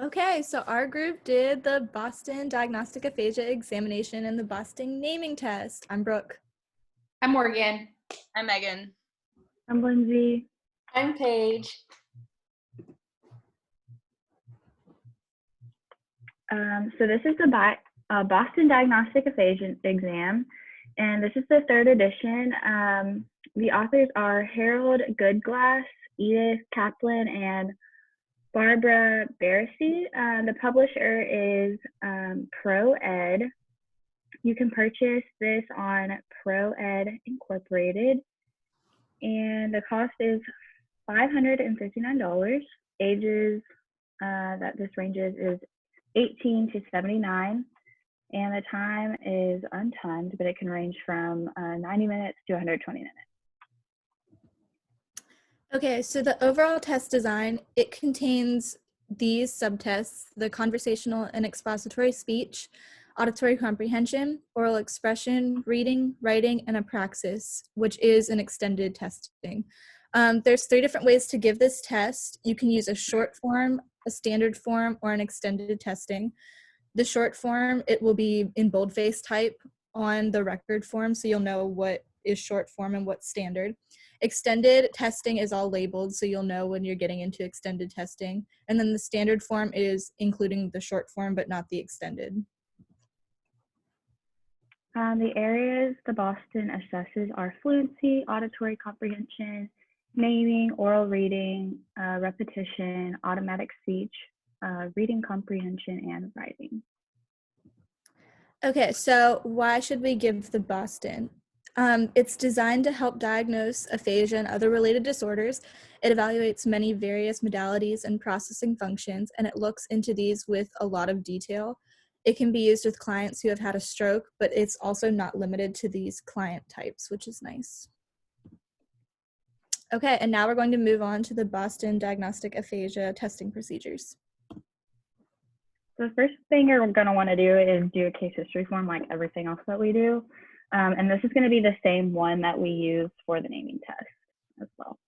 Okay, so our group did the Boston Diagnostic Aphasia examination and the Boston naming test. I'm Brooke. I'm Morgan. I'm Megan. I'm Lindsay. I'm Paige. So this is the Boston Diagnostic Aphasia exam, and this is the third edition. The authors are Harold Goodglass, Edith Kaplan, and Barbara Barresi. The publisher is ProEd. You can purchase this on ProEd Incorporated, and the cost is $559. Ages that this ranges is 18 to 79, and the time is untimed, but it can range from 90 minutes to 120 minutes. Okay, so the overall test design, it contains these subtests: the conversational and expository speech, auditory comprehension, oral expression, reading, writing, and apraxis, which is an extended testing. There's 3 different ways to give this test. You can use a short form, a standard form, or an extended testing. The short form, it will be in boldface type on the record form, so you'll know what is short form and what's standard. Extended testing is all labeled, so you'll know when you're getting into extended testing. And then the standard form is including the short form, but not the extended. The areas the Boston assesses are fluency, auditory comprehension, naming, oral reading, repetition, automatic speech, reading comprehension, and writing. Okay, so why should we give the Boston? It's designed to help diagnose aphasia and other related disorders. It evaluates many various modalities and processing functions, and it looks into these with a lot of detail. It can be used with clients who have had a stroke, but it's also not limited to these client types, which is nice. Okay, and now we're going to move on to the Boston Diagnostic Aphasia testing procedures. The first thing you're going to want to do is do a case history form like everything else that we do. And this is going to be the same one that we use for the naming test as well.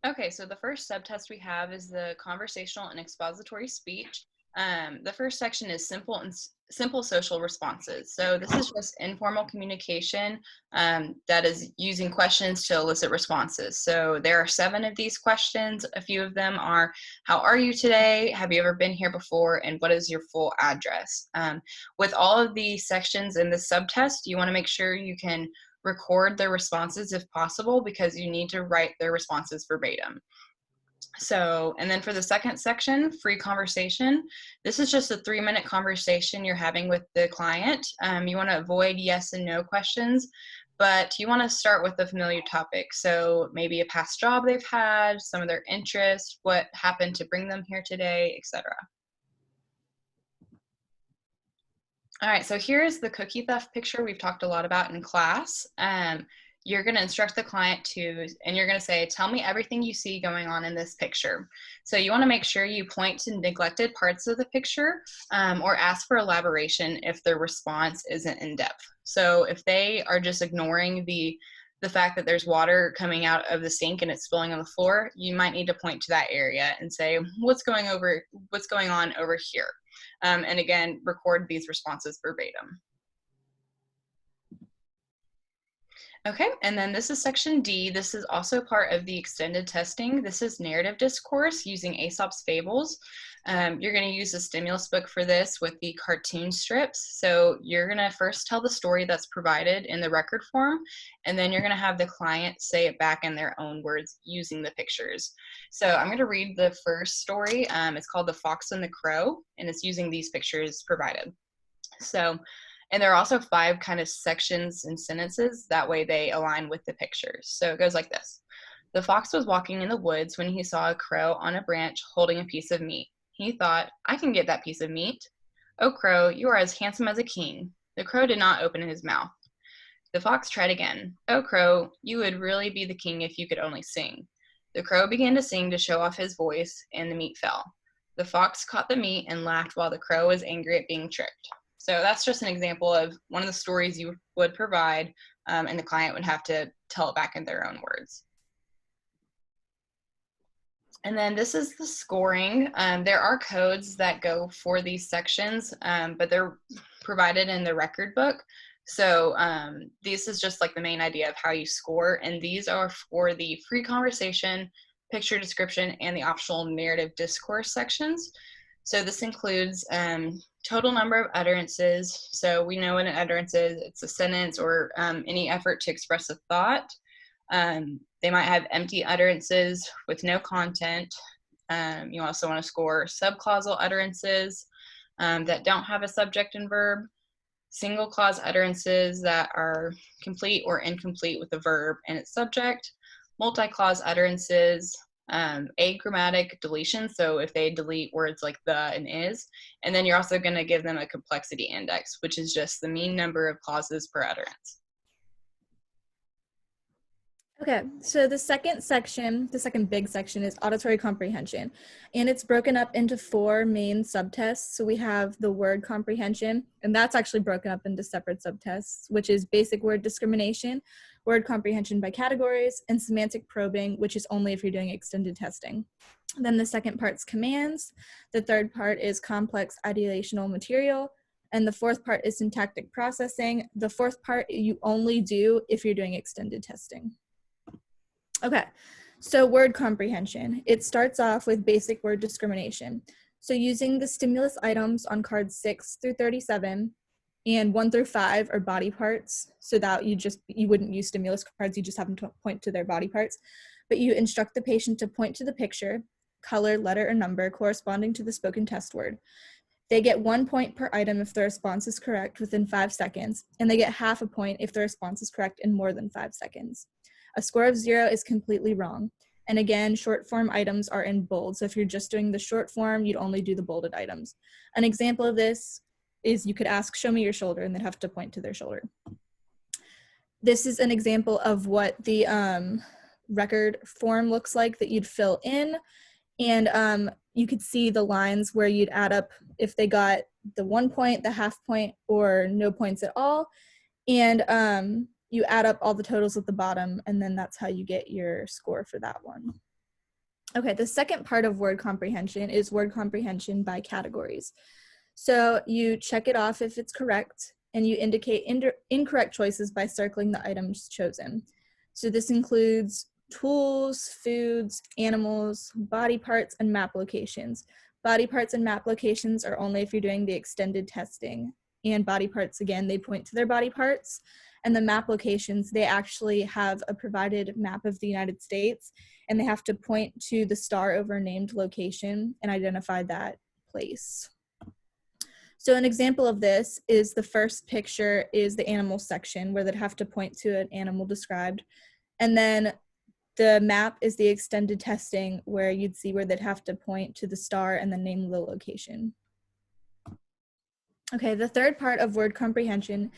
Okay, so the first subtest we have is the conversational and expository speech. The first section is simple social responses. So this is just informal communication that is using questions to elicit responses. So there are 7 of these questions. A few of them are, how are you today? Have you ever been here before? And what is your full address? With all of the sections in the subtest, you want to make sure you can record their responses if possible, because you need to write their responses verbatim. So, and then for the second section, free conversation, this is just a 3-minute conversation you're having with the client. You want to avoid yes and no questions, but you want to start with a familiar topic. So maybe a past job they've had, some of their interests, what happened to bring them here today, etc. All right, so here's the cookie theft picture we've talked a lot about in class. You're going to instruct the client and you're going to say, tell me everything you see going on in this picture. So you want to make sure you point to neglected parts of the picture or ask for elaboration if their response isn't in depth. So if they are just ignoring the fact that there's water coming out of the sink and it's spilling on the floor, you might need to point to that area and say, what's going on over here? And again, record these responses verbatim. Okay, and then this is section D. This is also part of the extended testing. This is narrative discourse using Aesop's fables. You're going to use a stimulus book for this with the cartoon strips. So you're going to first tell the story that's provided in the record form, and then you're going to have the client say it back in their own words using the pictures. So I'm going to read the first story. It's called The Fox and the Crow, and it's using these pictures provided. So, and there are also 5 kind of sections and sentences. That way they align with the pictures. So it goes like this. The fox was walking in the woods when he saw a crow on a branch holding a piece of meat. He thought, I can get that piece of meat. Oh, crow, you are as handsome as a king. The crow did not open his mouth. The fox tried again. Oh, crow, you would really be the king if you could only sing. The crow began to sing to show off his voice, and the meat fell. The fox caught the meat and laughed while the crow was angry at being tricked. So that's just an example of one of the stories you would provide, and the client would have to tell it back in their own words. And then this is the scoring. There are codes that go for these sections, but they're provided in the record book. So this is just like the main idea of how you score. And these are for the free conversation, picture description, and the optional narrative discourse sections. So this includes total number of utterances. So we know what an utterance is. It's a sentence or any effort to express a thought. They might have empty utterances with no content. You also want to score subclausal utterances that don't have a subject and verb, single clause utterances that are complete or incomplete with a verb and its subject, multi-clause utterances, agrammatic deletion, so if they delete words like the and is, and then you're also going to give them a complexity index, which is just the mean number of clauses per utterance. Okay, so the second section, the second big section is auditory comprehension, and it's broken up into 4 main subtests. So we have the word comprehension, and that's actually broken up into separate subtests, which is basic word discrimination, word comprehension by categories, and semantic probing, which is only if you're doing extended testing. Then the second part's commands, the third part is complex ideational material, and the fourth part is syntactic processing. The fourth part you only do if you're doing extended testing. Okay, so word comprehension. It starts off with basic word discrimination. So using the stimulus items on cards 6 through 37 and 1 through 5 are body parts, so that you wouldn't use stimulus cards, you just have them to point to their body parts. But you instruct the patient to point to the picture, color, letter, or number corresponding to the spoken test word. They get 1 point per item if the response is correct within 5 seconds, and they get half a point if the response is correct in more than 5 seconds. A score of 0 is completely wrong. And again, short form items are in bold. So if you're just doing the short form, you'd only do the bolded items. An example of this is you could ask, show me your shoulder, and they'd have to point to their shoulder. This is an example of what the record form looks like that you'd fill in. And you could see the lines where you'd add up if they got the 1 point, the half point, or no points at all. And you add up all the totals at the bottom, and then that's how you get your score for that one. Okay, the second part of word comprehension is word comprehension by categories. So you check it off if it's correct, and you indicate incorrect choices by circling the items chosen. So this includes tools, foods, animals, body parts, and map locations. Body parts and map locations are only if you're doing the extended testing. And body parts, again, they point to their body parts. And the map locations, they actually have a provided map of the United States, and they have to point to the star over a named location and identify that place. So an example of this is the first picture is the animal section where they'd have to point to an animal described. And then the map is the extended testing where you'd see where they'd have to point to the star and then name the location. Okay, the third part of word comprehension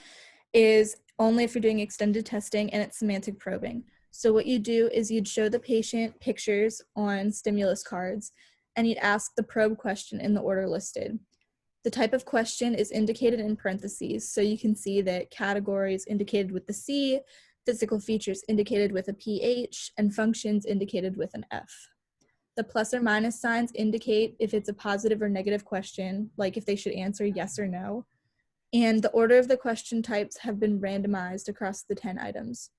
is only if you're doing extended testing, and it's semantic probing. So what you do is you'd show the patient pictures on stimulus cards, and you'd ask the probe question in the order listed. The type of question is indicated in parentheses, so you can see that categories indicated with the C, physical features indicated with a PH, and functions indicated with an F. The plus or minus signs indicate if it's a positive or negative question, like if they should answer yes or no. And the order of the question types have been randomized across the 10 items.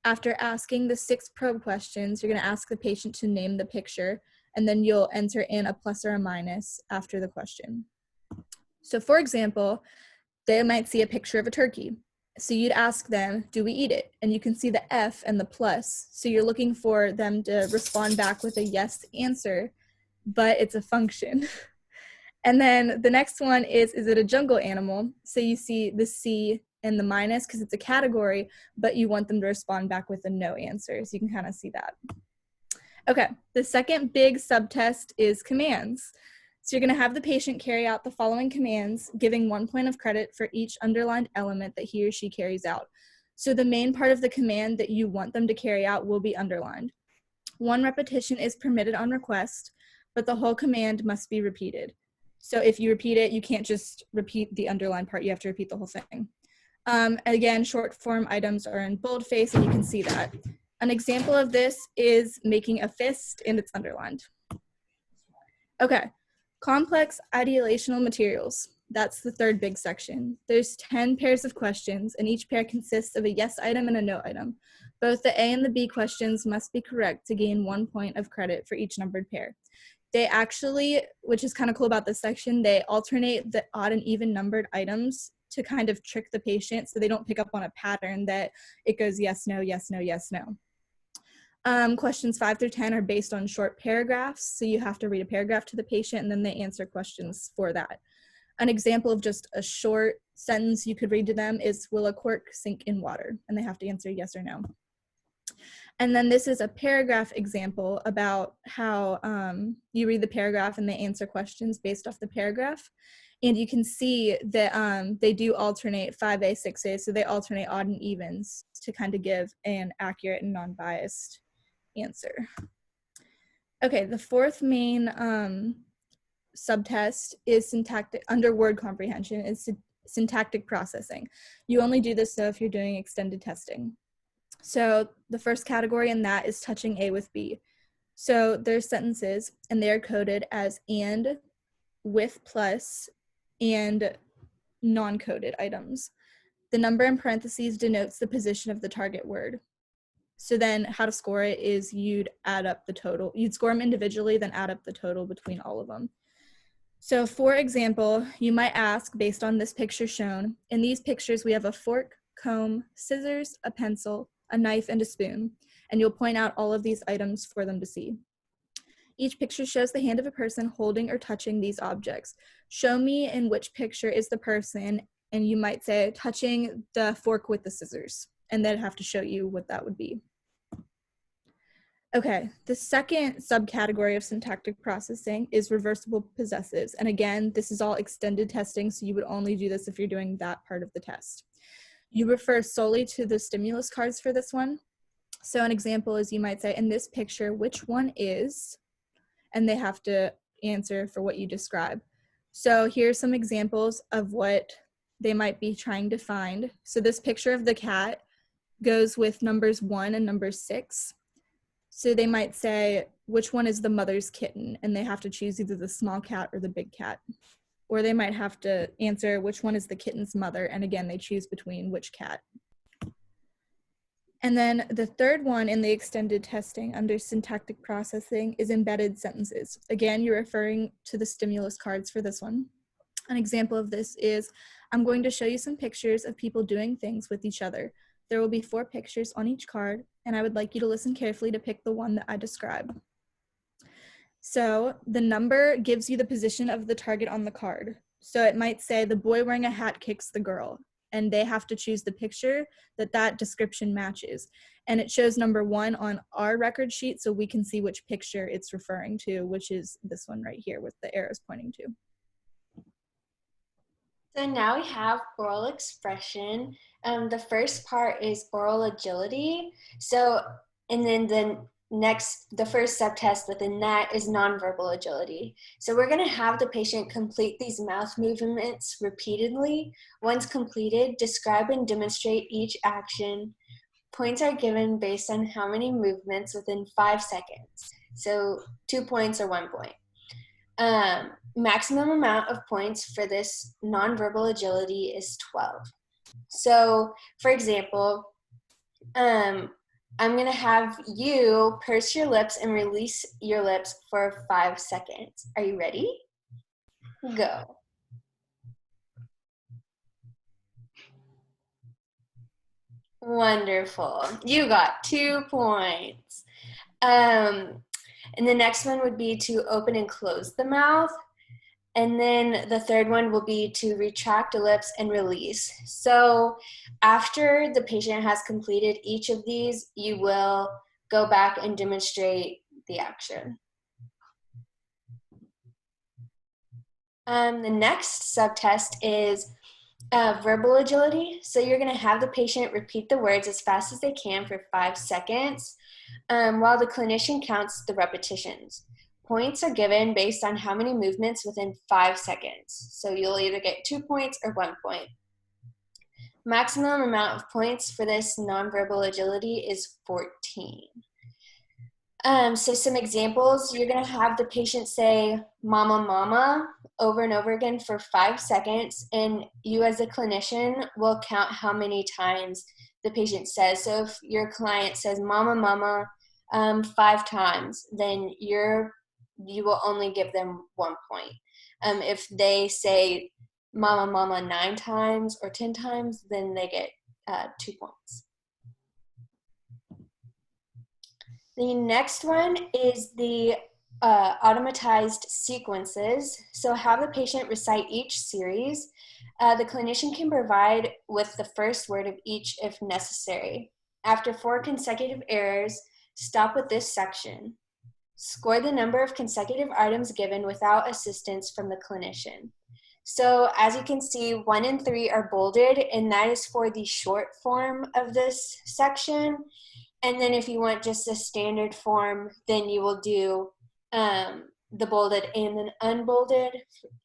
After asking the 6 probe questions, you're going to ask the patient to name the picture, and then you'll enter in a plus or a minus after the question. So for example, they might see a picture of a turkey. So you'd ask them, do we eat it? And you can see the F and the plus. So you're looking for them to respond back with a yes answer, but it's a function. And then the next one is it a jungle animal? So you see the C and the minus because it's a category, but you want them to respond back with a no answer. So you can kind of see that. Okay, the second big subtest is commands. So you're going to have the patient carry out the following commands, giving 1 point of credit for each underlined element that he or she carries out. So the main part of the command that you want them to carry out will be underlined. 1 repetition is permitted on request, but the whole command must be repeated. So if you repeat it, you can't just repeat the underlined part, you have to repeat the whole thing. Again, short form items are in boldface, and you can see that. An example of this is making a fist, and it's underlined. Okay, complex ideational materials. That's the third big section. There's 10 pairs of questions, and each pair consists of a yes item and a no item. Both the A and the B questions must be correct to gain 1 point of credit for each numbered pair. They actually, which is kind of cool about this section, they alternate the odd and even numbered items to kind of trick the patient so they don't pick up on a pattern that it goes yes, no, yes, no, yes, no. Questions 5 through 10 are based on short paragraphs, so you have to read a paragraph to the patient and then they answer questions for that. An example of just a short sentence you could read to them is, will a cork sink in water? And they have to answer yes or no. And then this is a paragraph example about how you read the paragraph and they answer questions based off the paragraph. And you can see that they do alternate 5A, 6A, so they alternate odd and evens to kind of give an accurate and non-biased answer. Okay, the fourth main subtest is syntactic, under word comprehension, is syntactic processing. You only do this though if you're doing extended testing. So the first category in that is touching A with B. So there's sentences and they're coded as and, with plus, and non-coded items. The number in parentheses denotes the position of the target word. So then how to score it is you'd add up the total. You'd score them individually, then add up the total between all of them. So for example, you might ask, based on this picture shown, in these pictures we have a fork, comb, scissors, a pencil, a knife, and a spoon, and you'll point out all of these items for them to see. Each picture shows the hand of a person holding or touching these objects. Show me in which picture is the person, and you might say touching the fork with the scissors, and they'd have to show you what that would be. Okay, the second subcategory of syntactic processing is reversible possessives. And again, this is all extended testing, so you would only do this if you're doing that part of the test. You refer solely to the stimulus cards for this one. So an example is you might say, in this picture, which one is, and they have to answer for what you describe. So here's some examples of what they might be trying to find. So this picture of the cat goes with numbers 1 and number 6. So they might say, which one is the mother's kitten? And they have to choose either the small cat or the big cat. Or they might have to answer, which one is the kitten's mother? And again, they choose between which cat. And then the third one in the extended testing under syntactic processing is embedded sentences. Again, you're referring to the stimulus cards for this one. An example of this is, I'm going to show you some pictures of people doing things with each other. There will be 4 pictures on each card, and I would like you to listen carefully to pick the one that I describe. So the number gives you the position of the target on the card. So it might say the boy wearing a hat kicks the girl, and they have to choose the picture that description matches. And it shows number 1 on our record sheet so we can see which picture it's referring to, which is this one right here with the arrows pointing to. So now we have oral expression. The first part is oral agility. So, and then the first subtest within that is nonverbal agility. So we're gonna have the patient complete these mouth movements repeatedly. Once completed, describe and demonstrate each action. Points are given based on how many movements within 5 seconds. So 2 points or 1 point. Maximum amount of points for this nonverbal agility is 12. So, for example, I'm going to have you purse your lips and release your lips for 5 seconds. Are you ready? Go. Wonderful. You got 2 points. And the next one would be to open and close the mouth. And then the third one will be to retract the lips and release. So after the patient has completed each of these, you will go back and demonstrate the action. The next subtest is verbal agility. So you're going to have the patient repeat the words as fast as they can for 5 seconds while the clinician counts the repetitions. Points are given based on how many movements within 5 seconds. So you'll either get 2 points or 1 point. Maximum amount of points for this nonverbal agility is 14. So some examples, you're gonna have the patient say, mama, mama, over and over again for 5 seconds, and you as a clinician will count how many times the patient says. So if your client says, mama, mama, 5 times, then you will only give them 1 point. If they say mama, mama 9 times or 10 times, then they get 2 points. The next one is the automatized sequences. So have the patient recite each series. The clinician can provide with the first word of each if necessary. After 4 consecutive errors, stop with this section. Score the number of consecutive items given without assistance from the clinician. So as you can see, 1 and 3 are bolded, and that is for the short form of this section. And then if you want just a standard form, then you will do the bolded and then unbolded,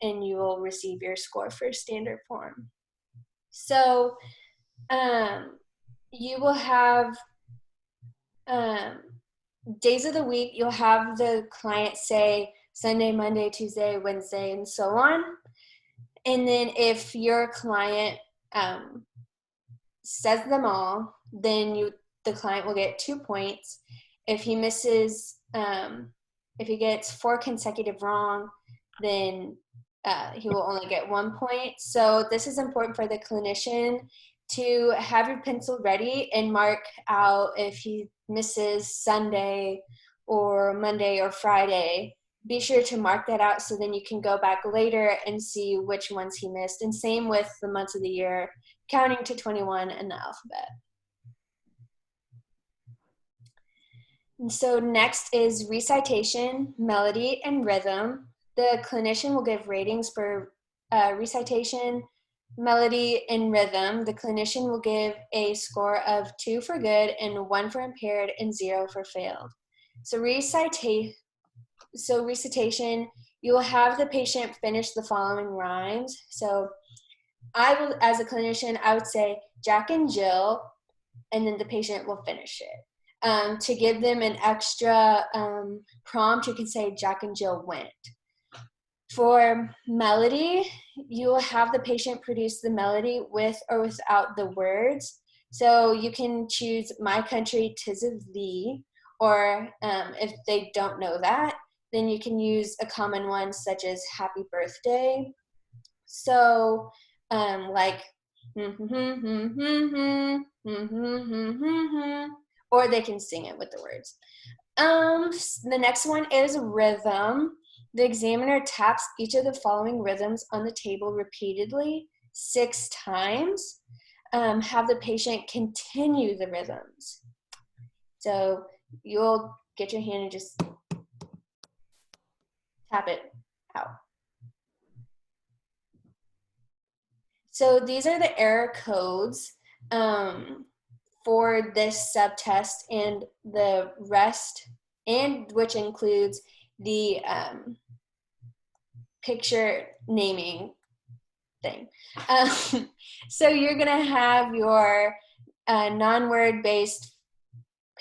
and you will receive your score for standard form. So you will have days of the week. You'll have the client say Sunday, Monday, Tuesday, Wednesday, and so on. And then if your client says them all, then the client will get 2 points. If he misses, if he gets 4 consecutive wrong, then he will only get 1 point. So this is important for the clinician to have your pencil ready and mark out if he misses Sunday or Monday or Friday. Be sure to mark that out so then you can go back later and see which ones he missed. And same with the months of the year, counting to 21 in the alphabet. And so next is recitation, melody, and rhythm. The clinician will give ratings for recitation, melody, and rhythm. The clinician will give a score of 2 for good and 1 for impaired and 0 for failed. So recitation, you will have the patient finish the following rhymes. So I will, as a clinician, I would say Jack and Jill, and then the patient will finish it. To give them an extra prompt, you can say Jack and Jill went. For melody, you will have the patient produce the melody with or without the words. So you can choose My Country, 'Tis of Thee, or if they don't know that, then you can use a common one such as Happy Birthday. So like, or they can sing it with the words. The next one is rhythm. The examiner taps each of the following rhythms on the table repeatedly 6 times. Have the patient continue the rhythms. So you'll get your hand and just tap it out. So these are the error codes for this subtest and the rest, and which includes the picture naming thing. So you're gonna have your non-word based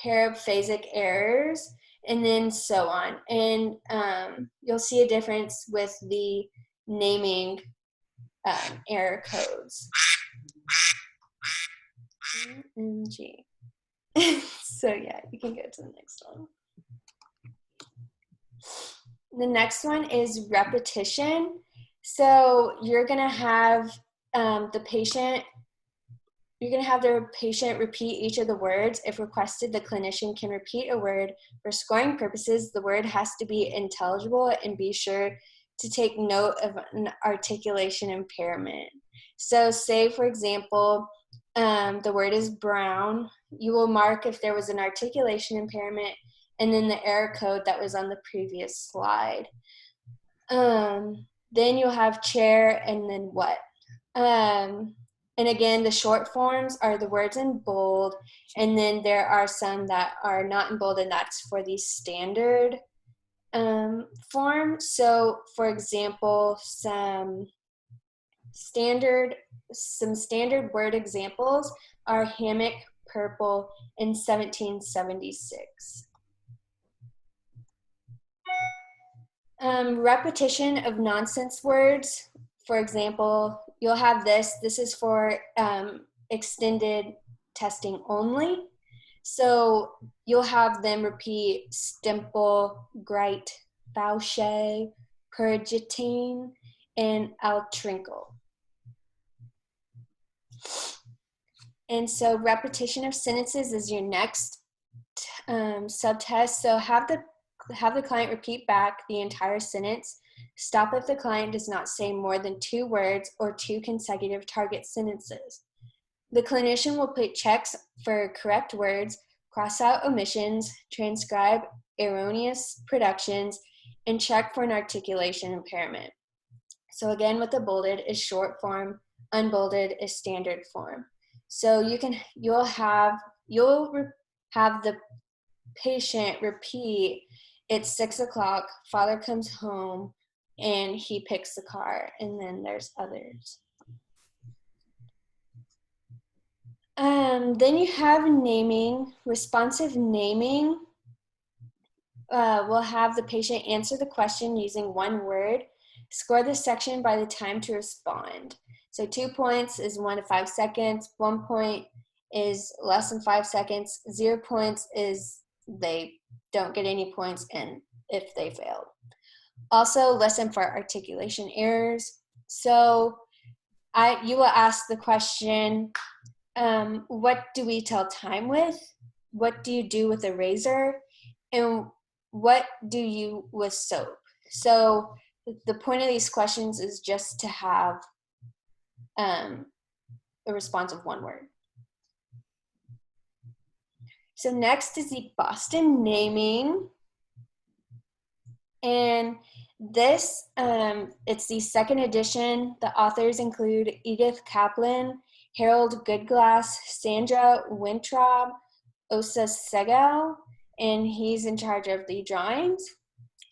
paraphasic errors, and then so on. And you'll see a difference with the naming error codes. OMG. So yeah, you can go to the next one. The next one is repetition. So you're gonna have the patient repeat each of the words. If requested, the clinician can repeat a word. For scoring purposes, the word has to be intelligible, and be sure to take note of an articulation impairment. So say, for example, the word is brown. You will mark if there was an articulation impairment and then the error code that was on the previous slide. Then you'll have chair and then what. And again, the short forms are the words in bold, and then there are some that are not in bold, and that's for the standard form. So for example, some standard word examples are hammock, purple, and 1776. Repetition of nonsense words. For example, you'll have this. This is for extended testing only. So you'll have them repeat stimple, grite, boucher, purgitine, and altrinkle. And so repetition of sentences is your next subtest. So have the client repeat back the entire sentence. Stop if the client does not say more than 2 words or 2 consecutive target sentences. The clinician will put checks for correct words, cross out omissions, transcribe erroneous productions, and check for an articulation impairment. So again, with the bolded is short form, unbolded is standard form. So you'll have the patient repeat, it's 6 o'clock, father comes home, and he picks the car, and then there's others. Then you have naming. Responsive naming will have the patient answer the question using 1 word. Score the section by the time to respond. So 2 points is 1 to 5 seconds. 1 point is less than 5 seconds. 0 points is they don't get any points and if they failed. Also, listen for articulation errors. So you will ask the question, what do we tell time with? What do you do with a razor? And what do you with soap? So the point of these questions is just to have a response of 1 word. So next is the Boston naming. And this, it's the 2nd edition. The authors include Edith Kaplan, Harold Goodglass, Sandra Wintraub, Osa Segal, and he's in charge of the drawings.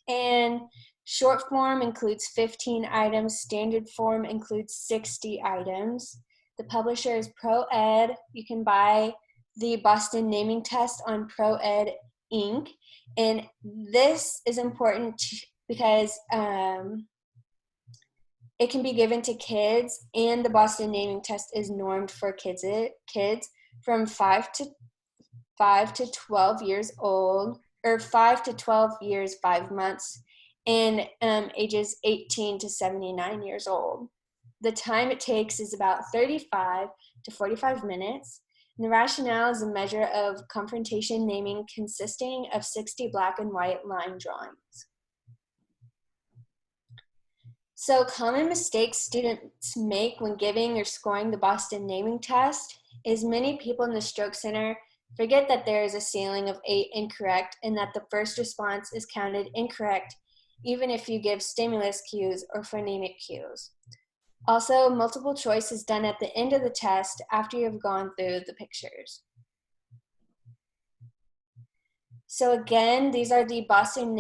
And short form includes 15 items. Standard form includes 60 items. The publisher is ProEd. You can buy the Boston naming test on ProEd Inc. And this is important because it can be given to kids, and the Boston naming test is normed for kids from 5 to 12 years old, or 5 to 12 years, 5 months, and ages 18 to 79 years old. The time it takes is about 35 to 45 minutes. And the rationale is a measure of confrontation naming consisting of 60 black and white line drawings. So common mistakes students make when giving or scoring the Boston naming test is many people in the Stroke Center forget that there is a ceiling of 8 incorrect and that the first response is counted incorrect even if you give stimulus cues or phonemic cues. Also, multiple choice is done at the end of the test after you have gone through the pictures. So again, these are the Boston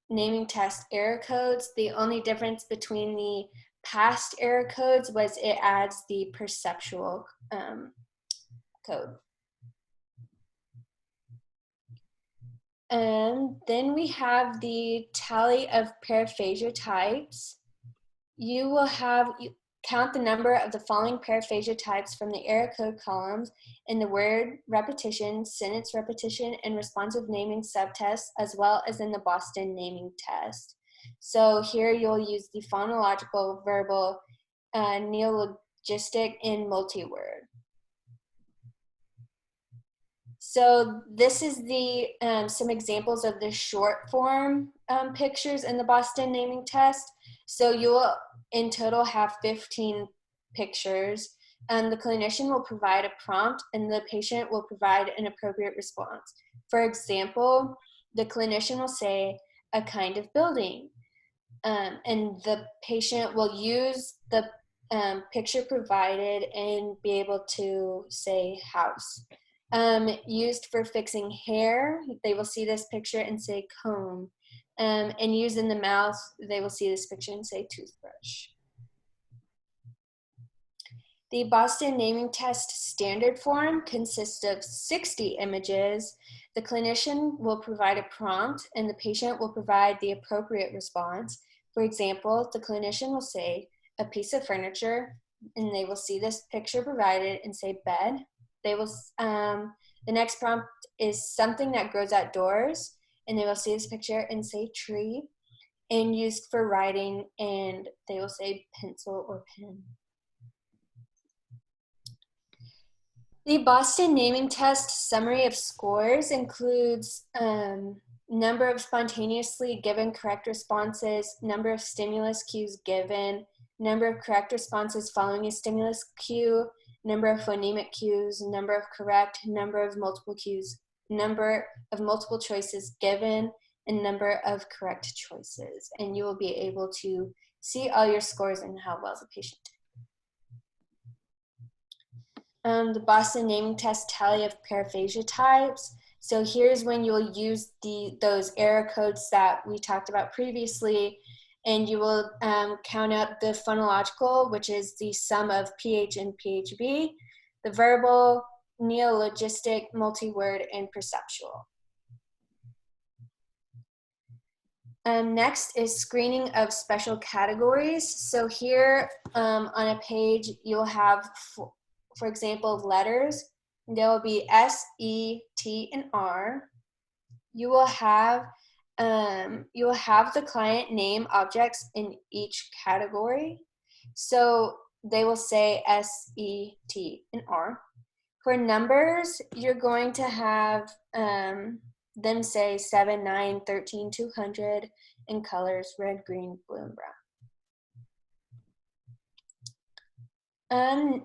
naming test error codes. The only difference between the past error codes was it adds the perceptual code. And then we have the tally of paraphasia types. You will count the number of the following paraphasia types from the error code columns in the word repetition, sentence repetition, and responsive naming subtests, as well as in the Boston naming test. So here you'll use the phonological, verbal, neologistic, and multi-word. So this is the some examples of the short form pictures in the Boston naming test. So you will in total have 15 pictures, and the clinician will provide a prompt and the patient will provide an appropriate response. For example, the clinician will say a kind of building, and the patient will use the picture provided and be able to say house. Used for fixing hair, they will see this picture and say comb. And used in the mouth, they will see this picture and say toothbrush. The Boston naming test standard form consists of 60 images. The clinician will provide a prompt and the patient will provide the appropriate response. For example, the clinician will say a piece of furniture, and they will see this picture provided and say bed. They will, the next prompt is something that grows outdoors, and they will see this picture and say tree, and used for writing, and they will say pencil or pen. The Boston Naming Test summary of scores includes number of spontaneously given correct responses, number of stimulus cues given, number of correct responses following a stimulus cue, number of phonemic cues, number of correct, number of multiple cues, number of multiple choices given, and number of correct choices. And you will be able to see all your scores and how well the patient did. The Boston Naming Test tally of paraphasia types. So here's when you'll use those error codes that we talked about previously, and you will count out the phonological, which is the sum of PH and PHB, the verbal, neologistic, multi-word, and perceptual. Next is screening of special categories. So here on a page, you'll have, for example, letters. There will be S, E, T, and R. You will have the client name objects in each category. So they will say S, E, T, and R. For numbers, you're going to have them say 7, 9, 13, 200, and colors red, green, blue, and brown.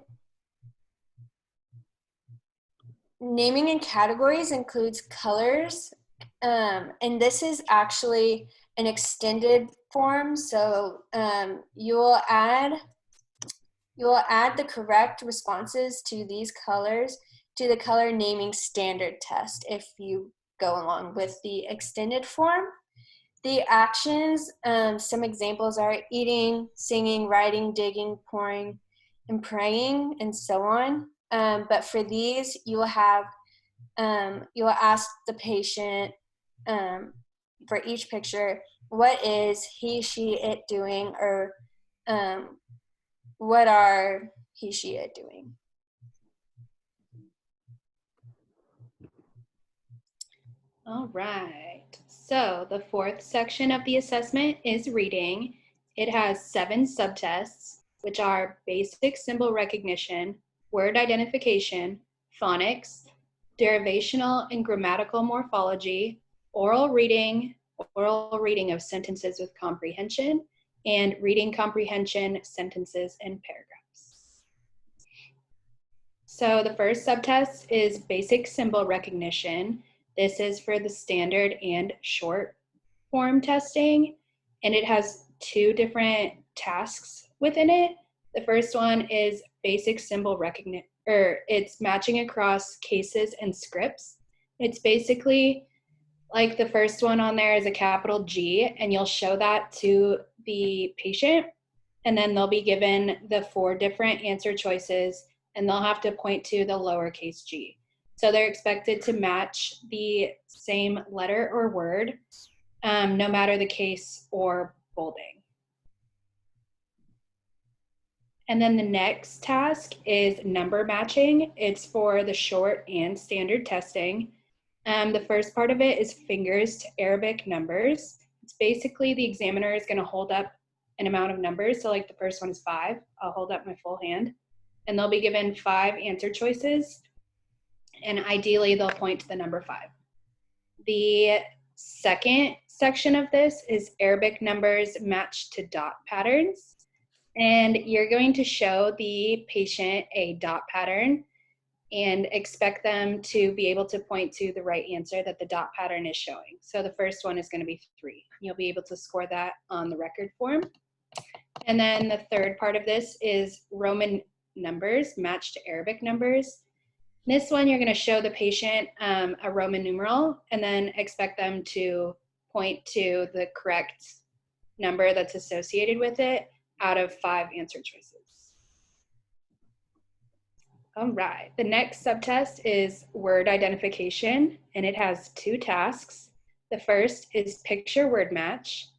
Naming in categories includes colors, and this is actually an extended form. So you will add the correct responses to these colors to the color naming standard test if you go along with the extended form. The actions, some examples are eating, singing, writing, digging, pouring, and praying, and so on. But for these, you will ask the patient for each picture, what is he, she, it doing, or what are he, she, it doing? All right, so the fourth section of the assessment is reading. It has 7 subtests, which are basic symbol recognition, word identification, phonics, derivational and grammatical morphology, oral reading of sentences with comprehension, and reading comprehension, sentences, and paragraphs. So the first subtest is basic symbol recognition. This is for the standard and short form testing, and it has 2 different tasks within it. The first one is basic symbol recognition, or it's matching across cases and scripts. It's basically like the first one on there is a capital G, and you'll show that to the patient, and then they'll be given the 4 different answer choices, and they'll have to point to the lowercase g. So they're expected to match the same letter or word, no matter the case or bolding. And then the next task is number matching. It's for the short and standard testing. The first part of it is fingers to Arabic numbers. It's basically the examiner is going to hold up an amount of numbers. So like the first one is 5. I'll hold up my full hand, and they'll be given 5 answer choices. And ideally, they'll point to the number 5. The second section of this is Arabic numbers matched to dot patterns. And you're going to show the patient a dot pattern and expect them to be able to point to the right answer that the dot pattern is showing. So the first one is going to be 3. You'll be able to score that on the record form. And then the third part of this is Roman numbers matched to Arabic numbers. This one, you're going to show the patient a Roman numeral and then expect them to point to the correct number that's associated with it out of 5 answer choices. All right, the next subtest is word identification, and it has 2 tasks. The first is picture word match,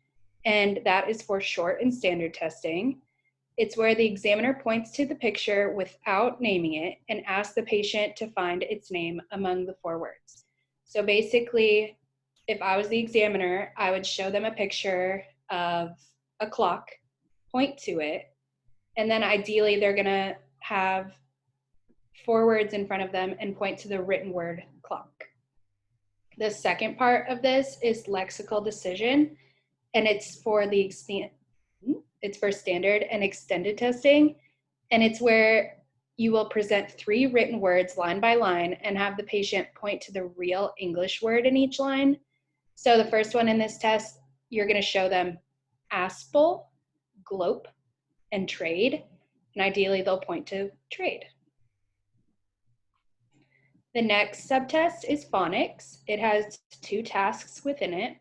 and that is for short and standard testing. It's where the examiner points to the picture without naming it and asks the patient to find its name among the 4 words. So basically, if I was the examiner, I would show them a picture of a clock, point to it, and then ideally they're gonna have 4 words in front of them and point to the written word clock. The second part of this is lexical decision, and it's for standard and extended testing, and it's where you will present 3 written words line by line and have the patient point to the real English word in each line. So the first one in this test, you're going to show them aspel, glope, and trade, and ideally they'll point to trade. The next subtest is phonics. It has 2 tasks within it.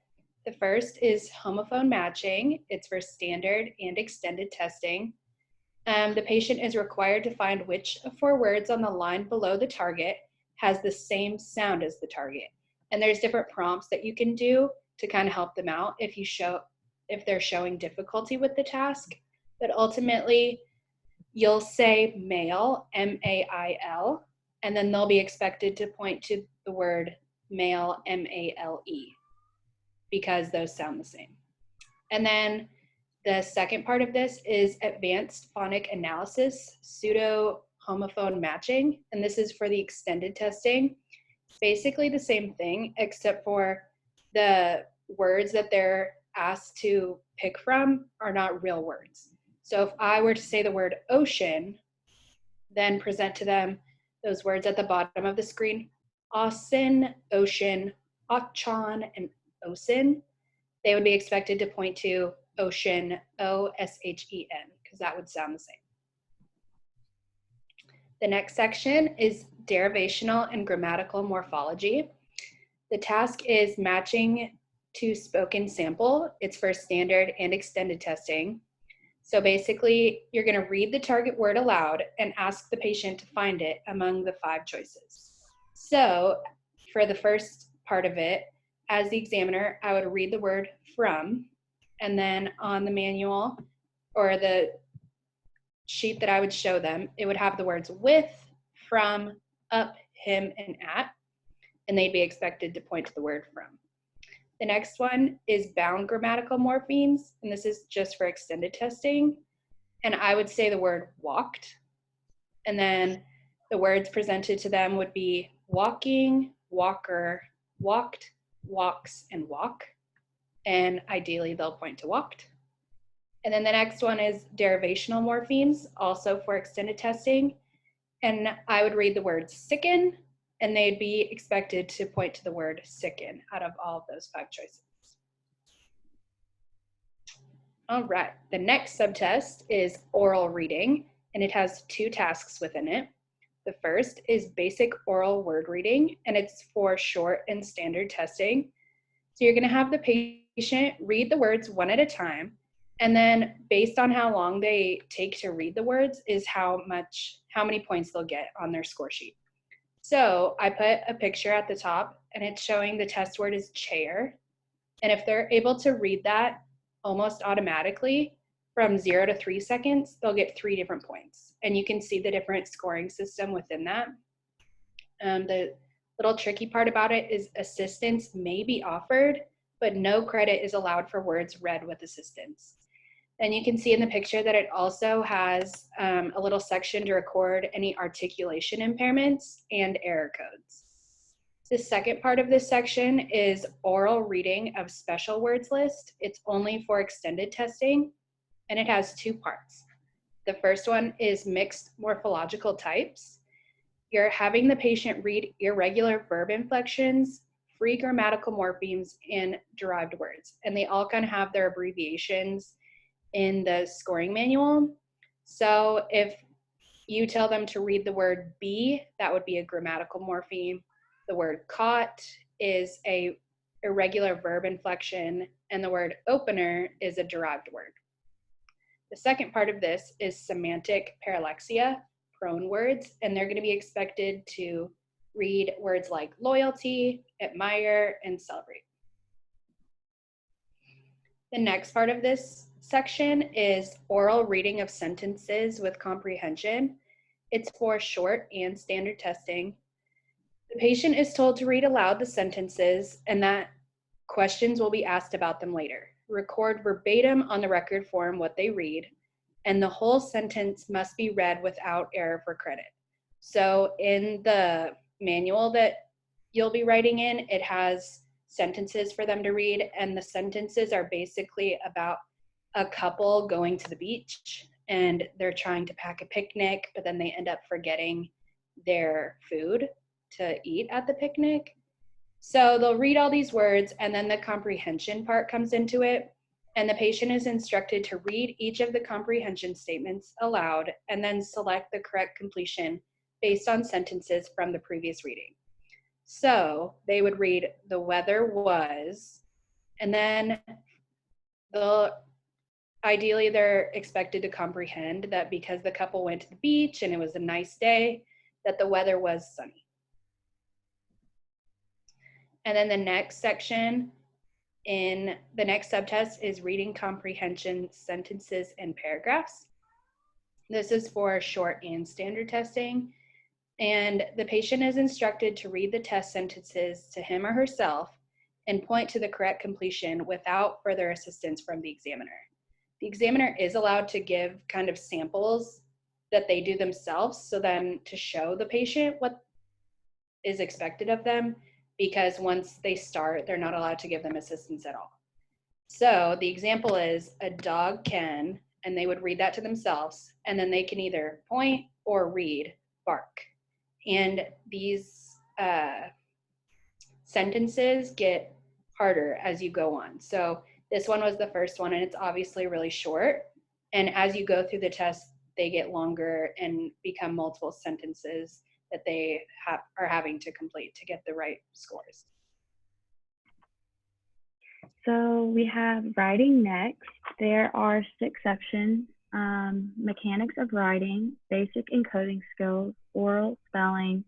The first is homophone matching. It's for standard and extended testing. The patient is required to find which of 4 words on the line below the target has the same sound as the target. And there's different prompts that you can do to kind of help them out if they're showing difficulty with the task. But ultimately, you'll say male, M-A-I-L, and then they'll be expected to point to the word male, M-A-L-E, because those sound the same. And then the second part of this is advanced phonic analysis, pseudo homophone matching, and this is for the extended testing. It's basically the same thing, except for the words that they're asked to pick from are not real words. So if I were to say the word ocean, then present to them those words at the bottom of the screen, ocean, ocean, ochon, and ocean, they would be expected to point to ocean, O-S-H-E-N, because that would sound the same. The next section is derivational and grammatical morphology. The task is matching to spoken sample. It's for standard and extended testing. So basically, you're going to read the target word aloud and ask the patient to find it among the 5 choices. So for the first part of it, as the examiner, I would read the word from, and then on the manual or the sheet that I would show them, it would have the words with, from, up, him, and at, and they'd be expected to point to the word from. The next one is bound grammatical morphemes, and this is just for extended testing. And I would say the word walked, and then the words presented to them would be walking, walker, walked, walks, and walk. And ideally, they'll point to walked. And then the next one is derivational morphemes, also for extended testing. And I would read the word sicken, and they'd be expected to point to the word sicken out of all of those 5 choices. All right, the next subtest is oral reading, and it has 2 tasks within it. The first is basic oral word reading, and it's for short and standard testing. So you're gonna have the patient read the words one at a time, and then based on how long they take to read the words is how many points they'll get on their score sheet. So I put a picture at the top, and it's showing the test word is chair. And if they're able to read that almost automatically from 0 to 3 seconds, they'll get 3 different points. And you can see the different scoring system within that. The little tricky part about it is assistance may be offered, but no credit is allowed for words read with assistance. And you can see in the picture that it also has a little section to record any articulation impairments and error codes. The second part of this section is oral reading of special words list. It's only for extended testing, and it has 2 parts. The first one is mixed morphological types. You're having the patient read irregular verb inflections, free grammatical morphemes, and derived words. And they all kind of have their abbreviations in the scoring manual. So if you tell them to read the word be, that would be a grammatical morpheme. The word caught is a irregular verb inflection, and the word opener is a derived word. The second part of this is semantic parallaxia, prone words, and they're going to be expected to read words like loyalty, admire, and celebrate. The next part of this section is oral reading of sentences with comprehension. It's for short and standard testing. The patient is told to read aloud the sentences and that questions will be asked about them later. Record verbatim on the record form what they read, and the whole sentence must be read without error for credit. So in the manual that you'll be writing in, it has sentences for them to read, and the sentences are basically about a couple going to the beach and they're trying to pack a picnic, but then they end up forgetting their food to eat at the picnic. So they'll read all these words, and then the comprehension part comes into it, and the patient is instructed to read each of the comprehension statements aloud and then select the correct completion based on sentences from the previous reading. So they would read, the weather was, and then ideally they're expected to comprehend that because the couple went to the beach and it was a nice day, that the weather was sunny. And then the next section in the next subtest is reading comprehension sentences and paragraphs. This is for short and standard testing. And the patient is instructed to read the test sentences to him or herself and point to the correct completion without further assistance from the examiner. The examiner is allowed to give kind of samples that they do themselves, so then to show the patient what is expected of them, because once they start, they're not allowed to give them assistance at all. So the example is a dog can, and they would read that to themselves, and then they can either point or read bark. And these sentences get harder as you go on. So this one was the first one, and it's obviously really short. And as you go through the test, they get longer and become multiple sentences that they are having to complete to get the right scores. So we have writing next. There are 6 sections: mechanics of writing, basic encoding skills, oral spelling,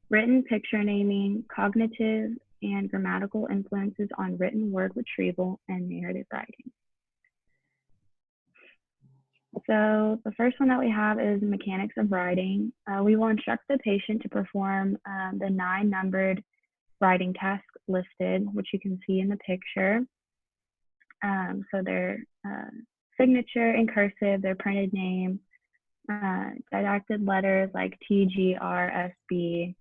written picture naming, cognitive and grammatical influences on written word retrieval, and narrative writing. So the first one that we have is mechanics of writing. We will instruct the patient to perform the 9 numbered writing tasks listed, which you can see in the picture. So their signature in cursive, their printed name, didacted letters like T, G, R, S, B,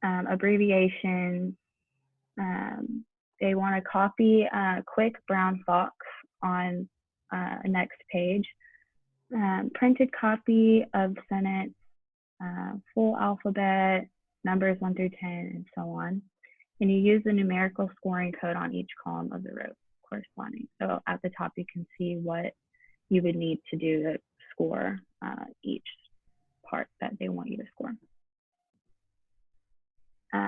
abbreviations. They want to copy a quick brown fox on a next page. Printed copy of sentence, full alphabet, numbers 1 through 10, and so on. And you use the numerical scoring code on each column of the row corresponding. So at the top, you can see what you would need to do to score each part that they want you to score.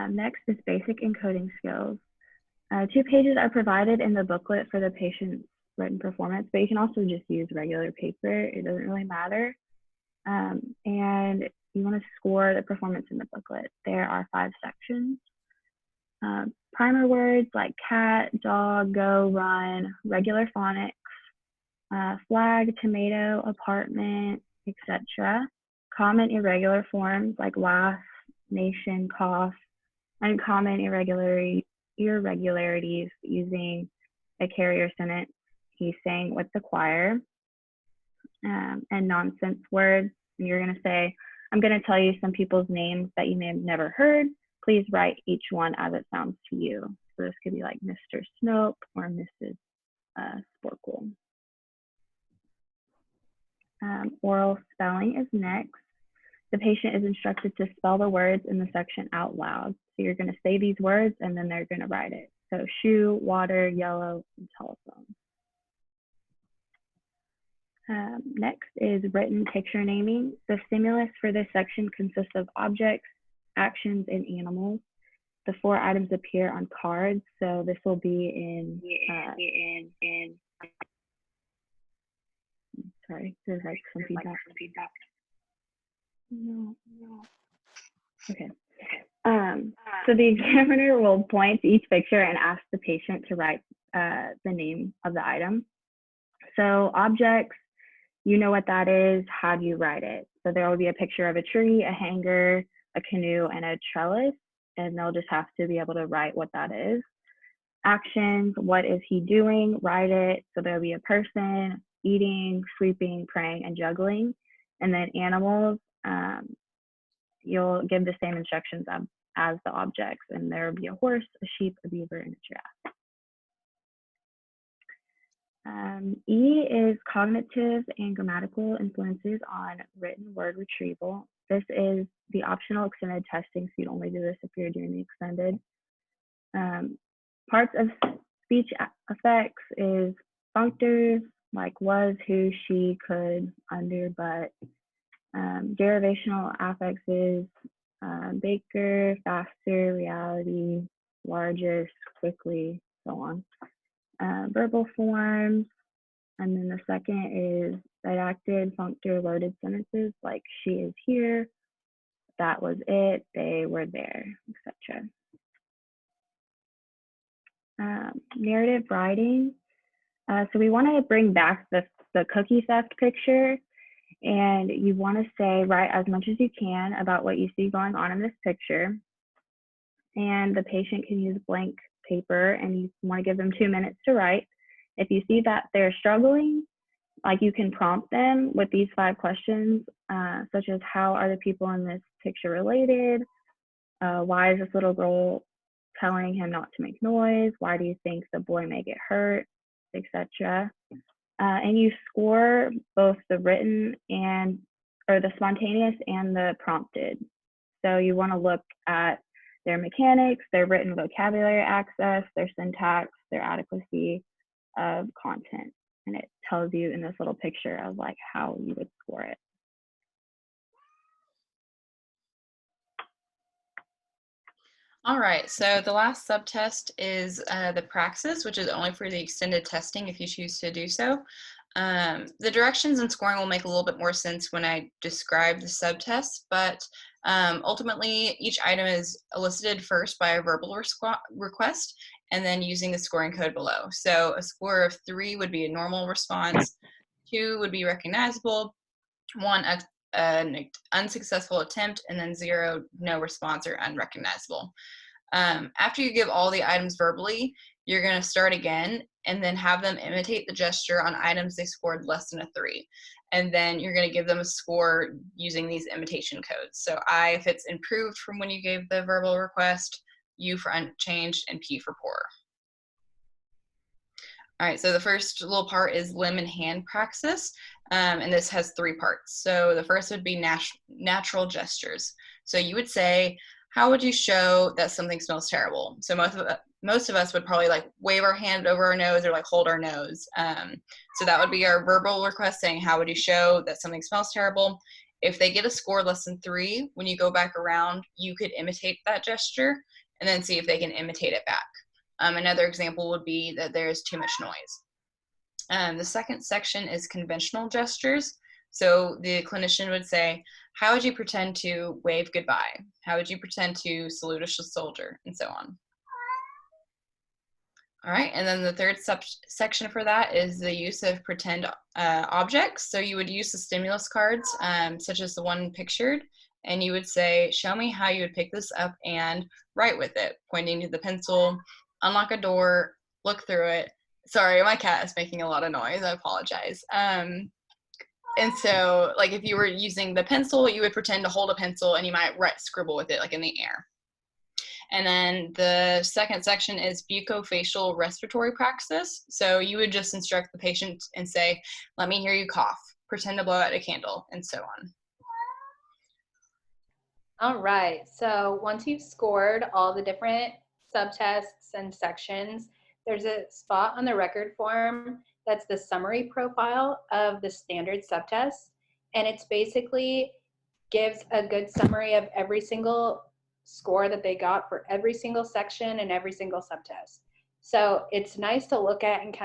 Next is basic encoding skills. 2 pages are provided in the booklet for the patient's written performance, but you can also just use regular paper. It doesn't really matter. And you want to score the performance in the booklet. There are 5 sections. Primer words like cat, dog, go, run, regular phonics, flag, tomato, apartment, etc. Common irregular forms like laugh, nation, cough, and common irregularities using a carrier sentence. He sang with the choir. And nonsense words. And you're going to say, I'm going to tell you some people's names that you may have never heard. Please write each one as it sounds to you. So this could be like Mr. Snope or Mrs. Sporkle. Oral spelling is next. The patient is instructed to spell the words in the section out loud. So you're going to say these words and then they're going to write it. So shoe, water, yellow, and telephone. Next is written picture naming. The stimulus for this section consists of objects, actions, and animals. The 4 items appear on cards, so this will be in sorry, there's like some feedback. No. Okay. So the examiner will point to each picture and ask the patient to write the name of the item. So objects, you know what that is. How do you write it? So there will be a picture of a tree, a hanger, a canoe, and a trellis, and they'll just have to be able to write what that is. Actions, what is he doing? Write it. So there'll be a person, eating, sleeping, praying, and juggling. And then animals, you'll give the same instructions as the objects, and there will be a horse, a sheep, a beaver, and a giraffe. E is cognitive and grammatical influences on written word retrieval. This is the optional extended testing, so you'd only do this if you're doing the extended. Parts of speech effects is functors, like was, who, she, could, under, but. Derivational affix is baker, faster, reality, largest, quickly, so on. Verbal forms, and then the second is didactic, functor, loaded sentences, like she is here, that was it, they were there, etc. Narrative writing. So we want to bring back the cookie theft picture, and you want to say, write as much as you can about what you see going on in this picture. And the patient can use blank paper, and you want to give them 2 minutes to write. If you see that they're struggling, like, you can prompt them with these 5 questions, such as, how are the people in this picture related? Why is this little girl telling him not to make noise? Why do you think the boy may get hurt, etc. And you score both the written or the spontaneous and the prompted. So you want to look at their mechanics, their written vocabulary access, their syntax, their adequacy of content. And it tells you in this little picture of like how you would score it. All right, so the last subtest is the praxis, which is only for the extended testing if you choose to do so. The directions and scoring will make a little bit more sense when I describe the subtest, but ultimately each item is elicited first by a verbal request and then using the scoring code below. So a score of 3 would be a normal response, 2 would be recognizable, 1 an unsuccessful attempt, and then 0 no response or unrecognizable. After you give all the items verbally, you're going to start again and then have them imitate the gesture on items they scored less than a 3. And then you're going to give them a score using these imitation codes. So I if it's improved from when you gave the verbal request, U for unchanged, and P for poor. All right, so the first little part is limb and hand praxis, and this has 3 parts. So the first would be natural gestures. So you would say, how would you show that something smells terrible? So most of us would probably like wave our hand over our nose or like hold our nose. So that would be our verbal request saying, how would you show that something smells terrible? If they get a score less than 3, when you go back around, you could imitate that gesture and then see if they can imitate it back. Another example would be that there's too much noise. The second section is conventional gestures. So the clinician would say, how would you pretend to wave goodbye? How would you pretend to salute a soldier? And so on. All right, and then the third section for that is the use of pretend objects. So you would use the stimulus cards, such as the one pictured, and you would say, show me how you would pick this up and write with it, pointing to the pencil, unlock a door, look through it. Sorry, my cat is making a lot of noise. I apologize. And so, like, if you were using the pencil, you would pretend to hold a pencil and you might scribble with it, like in the air. And then the second section is buccofacial respiratory praxis. So you would just instruct the patient and say, let me hear you cough, pretend to blow out a candle, and so on. All right, so once you've scored all the different subtests and sections, there's a spot on the record form that's the summary profile of the standard subtest, and it's basically gives a good summary of every single score that they got for every single section and every single subtest. So it's nice to look at, and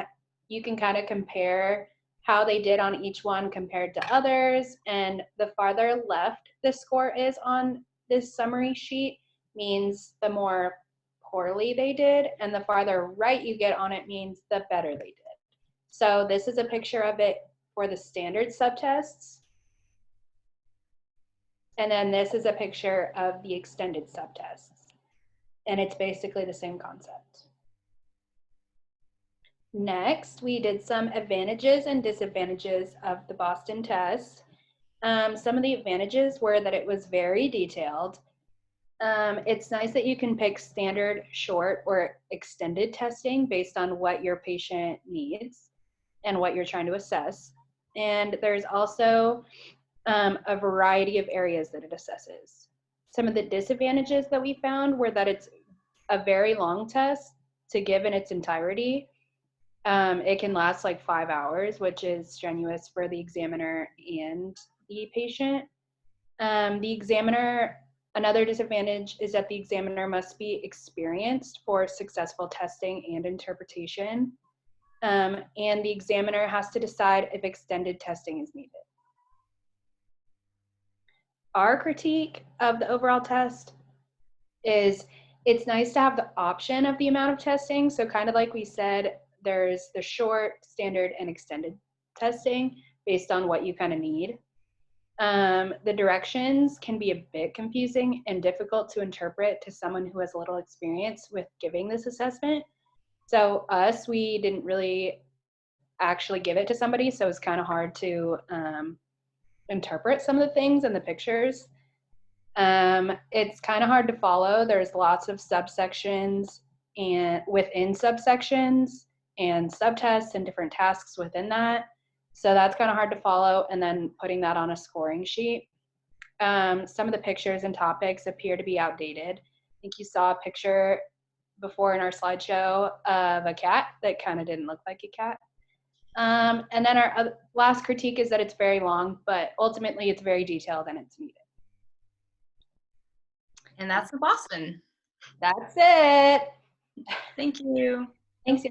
you can kind of compare how they did on each one compared to others. And the farther left the score is on this summary sheet means the more poorly they did, and the farther right you get on it means the better they did. So this is a picture of it for the standard subtests. And then this is a picture of the extended subtests. And it's basically the same concept. Next, we did some advantages and disadvantages of the Boston test. Some of the advantages were that it was very detailed. It's nice that you can pick standard, short, or extended testing based on what your patient needs and what you're trying to assess. And there's also a variety of areas that it assesses. Some of the disadvantages that we found were that it's a very long test to give in its entirety. It can last like 5 hours, which is strenuous for the examiner and the patient. Another disadvantage is that the examiner must be experienced for successful testing and interpretation. And the examiner has to decide if extended testing is needed. Our critique of the overall test is it's nice to have the option of the amount of testing. So kind of like we said, there's the short, standard, and extended testing based on what you kind of need. The directions can be a bit confusing and difficult to interpret to someone who has little experience with giving this assessment. So we didn't really actually give it to somebody, so it's kind of hard to interpret some of the things in the pictures. It's kind of hard to follow. There's lots of subsections and within subsections and subtests and different tasks within that. So that's kind of hard to follow, and then putting that on a scoring sheet. Some of the pictures and topics appear to be outdated. I think you saw a picture before in our slideshow of a cat that kind of didn't look like a cat. And then our last critique is that it's very long, but ultimately it's very detailed and it's needed. And that's the Boston. That's it. Thank you. Thanks.